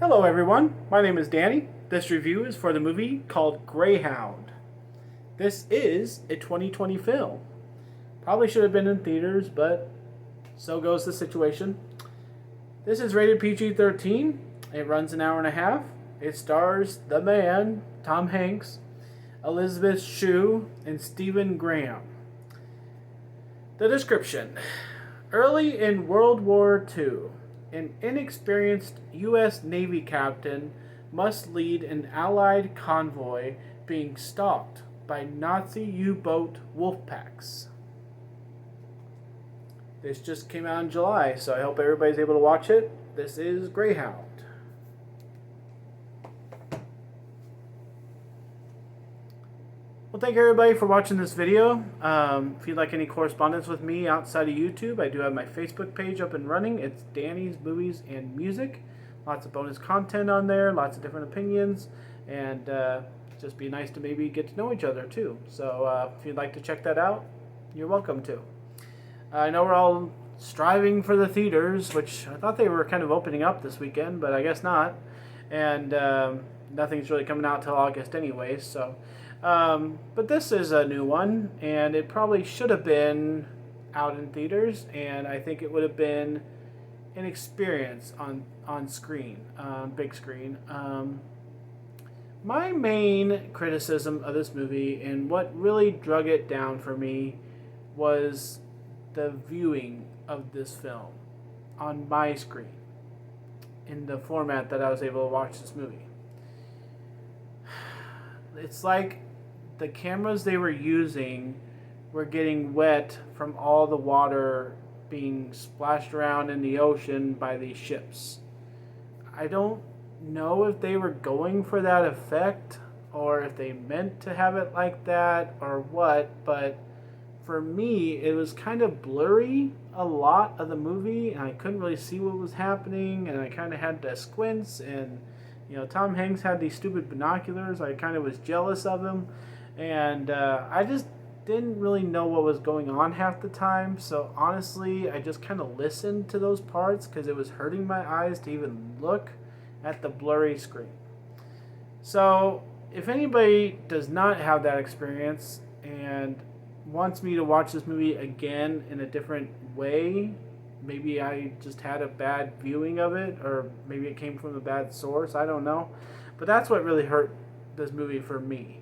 Hello everyone, my name is Danny. This review is for the movie called Greyhound. This is a 2020 film. Probably should have been in theaters, but so goes the situation. This is rated PG-13. It runs an hour and a half. It stars the man, Tom Hanks, Elizabeth Shue, and Stephen Graham. The description. Early in World War II, an inexperienced U.S. Navy captain must lead an Allied convoy being stalked by Nazi U-boat wolf packs. This just came out in July, so I hope everybody's able to watch it. This is Greyhound. Well, thank you everybody for watching this video. If you'd like any correspondence with me outside of YouTube, I do have my Facebook page up and running. It's Danny's Movies and Music. Lots of bonus content on there, lots of different opinions, and just be nice to maybe get to know each other too. So if you'd like to check that out, you're welcome to. I know we're all striving for the theaters, which I thought they were kind of opening up this weekend, but I guess not. And nothing's really coming out till August anyways, so... but this is a new one, and it probably should have been out in theaters, and I think it would have been an experience on screen, big screen. My main criticism of this movie, and what really drug it down for me, was the viewing of this film on my screen, in the format that I was able to watch this movie. It's like the cameras they were using were getting wet from all the water being splashed around in the ocean by these ships. I don't know if they were going for that effect or if they meant to have it like that or what, but for me it was kind of blurry a lot of the movie, and I couldn't really see what was happening, and I kind of had to squint, and Tom Hanks had these stupid binoculars. I kind of was jealous of him. And I just didn't really know what was going on half the time. So honestly, I just kind of listened to those parts because it was hurting my eyes to even look at the blurry screen. So if anybody does not have that experience and wants me to watch this movie again in a different way, maybe I just had a bad viewing of it, or maybe it came from a bad source, I don't know. But that's what really hurt this movie for me.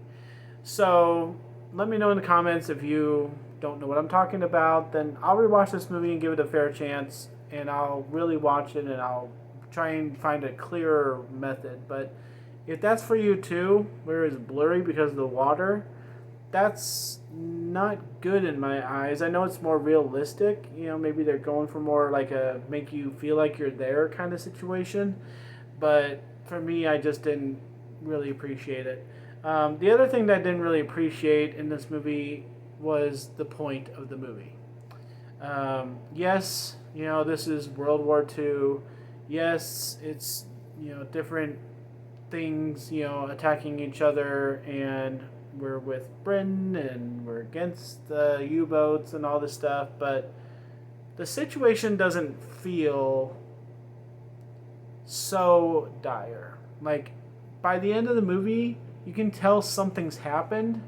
So let me know in the comments if you don't know what I'm talking about. Then I'll rewatch this movie and give it a fair chance, and I'll really watch it, and I'll try and find a clearer method. But if that's for you too, where it's blurry because of the water, that's not good in my eyes. I know it's more realistic. Maybe they're going for more like a make you feel like you're there kind of situation. But for me, I just didn't really appreciate it. The other thing that I didn't really appreciate in this movie was the point of the movie. Yes, this is World War II. Yes, it's, different things, attacking each other, and we're with Britain, and we're against the U-boats and all this stuff, but the situation doesn't feel so dire. Like, by the end of the movie, you can tell something's happened,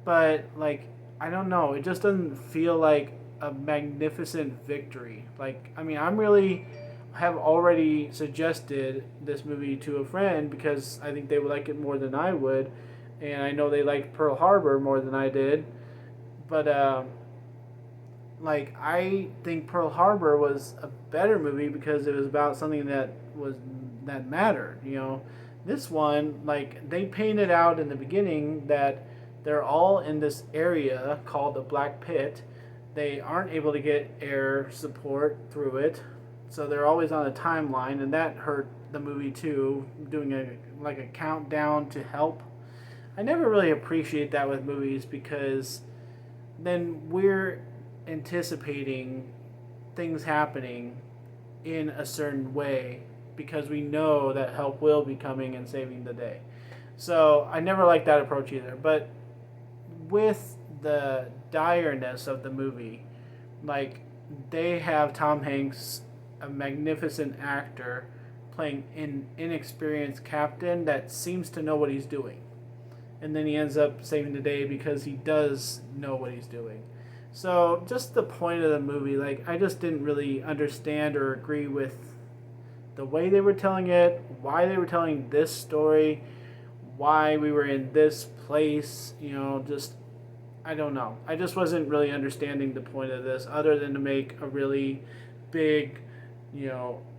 but, like, I don't know, it just doesn't feel like a magnificent victory. Like, I mean, have already suggested this movie to a friend because I think they would like it more than I would, and I know they liked Pearl Harbor more than I did, but, I think Pearl Harbor was a better movie because it was about something that mattered, This one, they painted out in the beginning that they're all in this area called the Black Pit. They aren't able to get air support through it, so they're always on a timeline, and that hurt the movie too, doing a countdown to help. I never really appreciate that with movies because then we're anticipating things happening in a certain way because we know that help will be coming and saving the day. So I never liked that approach either. But with the direness of the movie, they have Tom Hanks, a magnificent actor, playing an inexperienced captain that seems to know what he's doing. And then he ends up saving the day because he does know what he's doing. So just the point of the movie, like I just didn't really understand or agree with the way they were telling it, why they were telling this story, why we were in this place, just I don't know. I just wasn't really understanding the point of this other than to make a really big,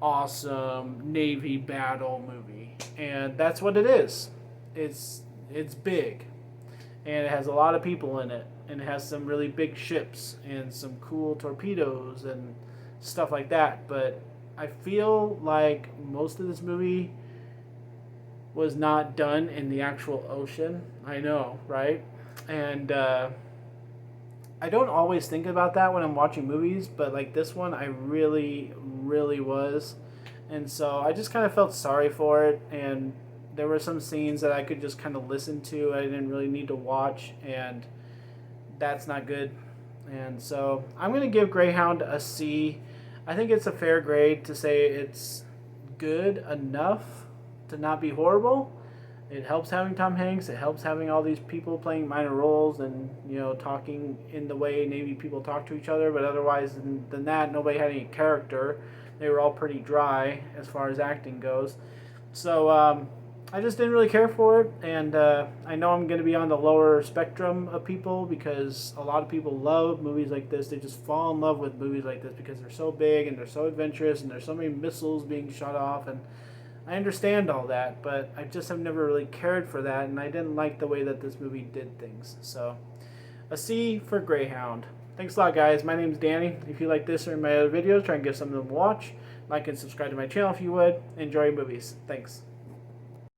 awesome Navy battle movie. And that's what it is. It's big. And it has a lot of people in it. And it has some really big ships and some cool torpedoes and stuff like that. But I feel like most of this movie was not done in the actual ocean. I know, right? And I don't always think about that when I'm watching movies, but like this one, I really, really was. And so I just kind of felt sorry for it. And there were some scenes that I could just kind of listen to. I didn't really need to watch. And that's not good. And so I'm going to give Greyhound a C. I think it's a fair grade to say it's good enough to not be horrible. It helps having Tom Hanks. It helps having all these people playing minor roles and, talking in the way Navy people talk to each other. But otherwise than that, nobody had any character. They were all pretty dry as far as acting goes. So I just didn't really care for it. And I know I'm going to be on the lower spectrum of people because a lot of people love movies like this. They just fall in love with movies like this because they're so big and they're so adventurous and there's so many missiles being shot off. And I understand all that, but I just have never really cared for that, and I didn't like the way that this movie did things. So, a C for Greyhound. Thanks a lot, guys. My name's Danny. If you like this or my other videos, try and give some of them a watch. Like and subscribe to my channel if you would. Enjoy movies. Thanks.